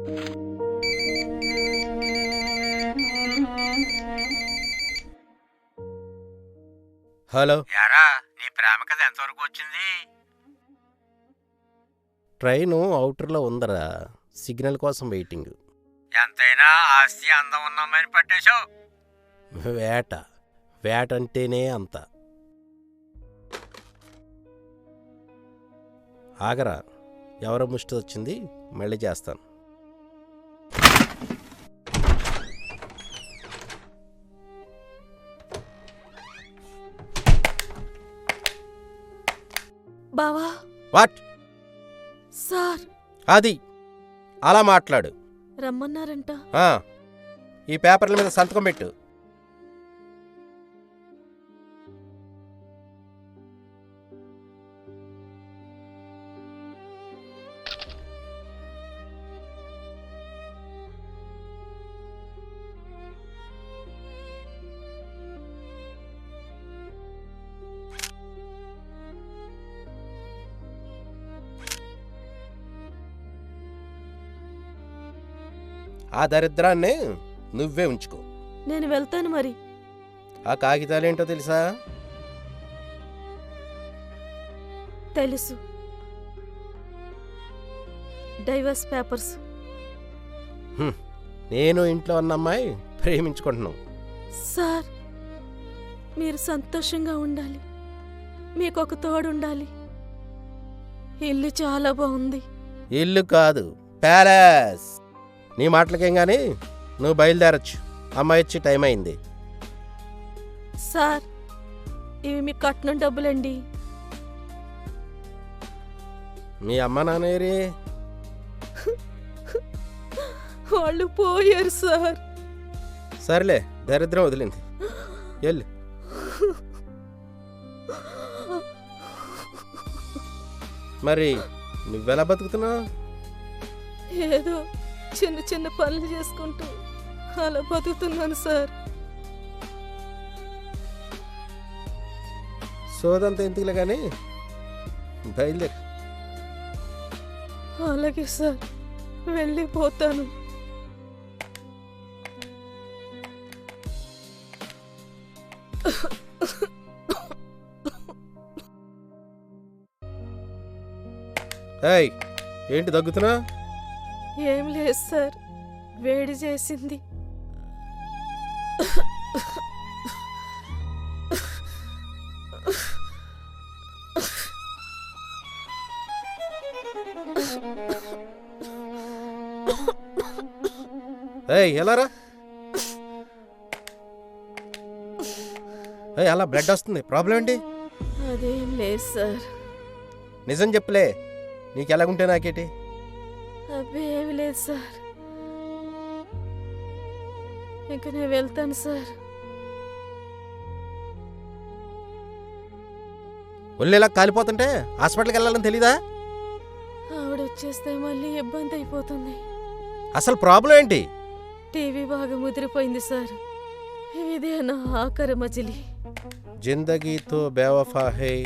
Hello. యారా నీ ప్రేమ కథ ఎంతవరకు వచ్చింది? ట్రైను అవుటర్లో ఉందరా, సిగ్నల్ కోసం వెయిటింగ్. ఎంతైనా ఆస్తి అందం ఉన్నామని పట్టేశావు. వేట వేట అంటేనే అంత. ఆగరా, ఎవరో ముష్టి వచ్చింది, మళ్ళీ చేస్తాను. బావా. వాట్? సార్ అది అలా మాట్లాడు. రమ్మన్నారంట. ఈ పేపర్ల మీద సంతకం పెట్టు. ఆ దరిద్రాన్ని నువ్వే ఉంచుకో. నేను వెళ్తాను మరి. ఆ కాగితాలేంటో తెలుసా? తెలుసు, డైవర్స్ పేపర్స్. నేను ఇంట్లో ఉన్న అమ్మాయి ప్రేమించుకుంటున్నావు. సార్ మీరు సంతోషంగా ఉండాలి, మీకు ఒక తోడు ఉండాలి. ఇల్లు చాలా బాగుంది. ఇల్లు కాదు, ప్యాలెస్. నీ మాటలకేం గానీ నువ్వు బయలుదేరచ్చు. అమ్మాయి వచ్చి టైం అయింది. సార్ ఇవి మీ కట్నం డబ్బులండి. మీ అమ్మ నాన్నేరి? వాళ్ళు పోయారు సార్. సర్లే, దరిద్రం వదిలింది, వెళ్ళు. మరి నువ్వెలా బతుకుతున్నావు? ఏదో చిన్న చిన్న పనులు చేసుకుంటూ అలా బతుకుతున్నాను సార్. సోదంతా ఎందుకులే కానీ బయలుదేరు. అలాగే సార్, వెళ్ళిపోతాను. ఏయ్, ఏంటి దగ్గుతున్నా? ఏం లేదు సార్, వేడి చేసింది. ఏయ్, ఎలారా? ఏయ్, అలా బ్లడ్ వస్తుంది, ప్రాబ్లం ఏంటి? అదేం లేదు సార్. నిజం చెప్పులే, నీకు ఎలాగుంటే నాకేటి? అవేమి లేదు సార్. ఇంక నేను వెళ్తాను సార్. ఒళ్ళేలా కాలిపోతుంటే హాస్పిటల్కి వెళ్ళాలని తెలీదా? ఆవిడ వచ్చేస్తే మళ్ళీ ఇబ్బంది అయిపోతుంది. అసలు ప్రాబ్లం ఏంటి? టీవీ బాగా ముదిరిపోయింది సార్. ఇదే నా ఆఖరి మజిలీ. జిందగీతో బేవఫా హై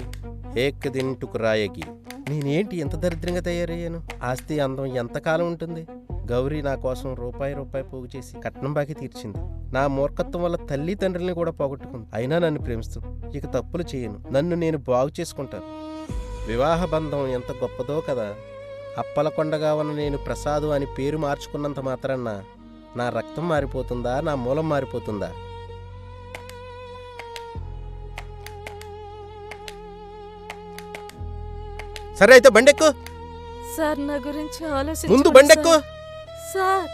ఏక్ దిన్ టుకురాయకి. నేనేంటి ఎంత దరిద్రంగా తయారయ్యాను? ఆస్తి అందం ఎంతకాలం ఉంటుంది? గౌరీ నా కోసం రూపాయి పోగు చేసి కట్నం బాకి తీర్చింది. నా మూర్ఖత్వం వల్ల తల్లి తండ్రిని కూడా పోగొట్టుకుంది. అయినా నన్ను ప్రేమిస్తుంది. ఇక తప్పులు చేయను, నన్ను నేను బాగు చేసుకుంటాను. వివాహ బంధం ఎంత గొప్పదో కదా. అప్పలకొండగా ఉన్న నేను ప్రసాదు అని పేరు మార్చుకున్నంత మాత్రాన నా రక్తం మారిపోతుందా, నా మూలం మారిపోతుందా? సరే అయితే బండెక్కు. సార్ నా గురించి ఆలోచించండి. ముందు బండెక్కు. సార్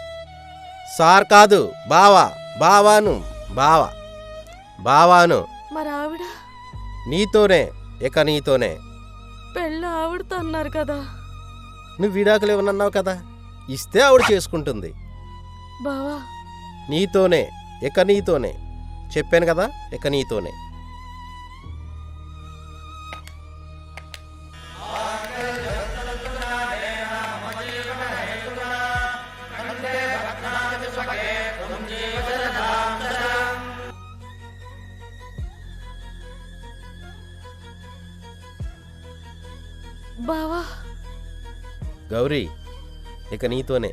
సార్ కాదు, బావా. బావాను మరి ఆవిడ? నీతోనే, ఇక నీతోనే. పెళ్ళి ఆవిడతో అన్నారు కదా. నువ్వు విడాకులు ఇవ్వనన్నావు కదా, ఇస్తే ఆవిడ చేసుకుంటుంది. బావా నీతోనే, ఇక నీతోనే. చెప్పాను కదా, ఇక నీతోనే. బావా గౌరీ, ఇక నీతోనే.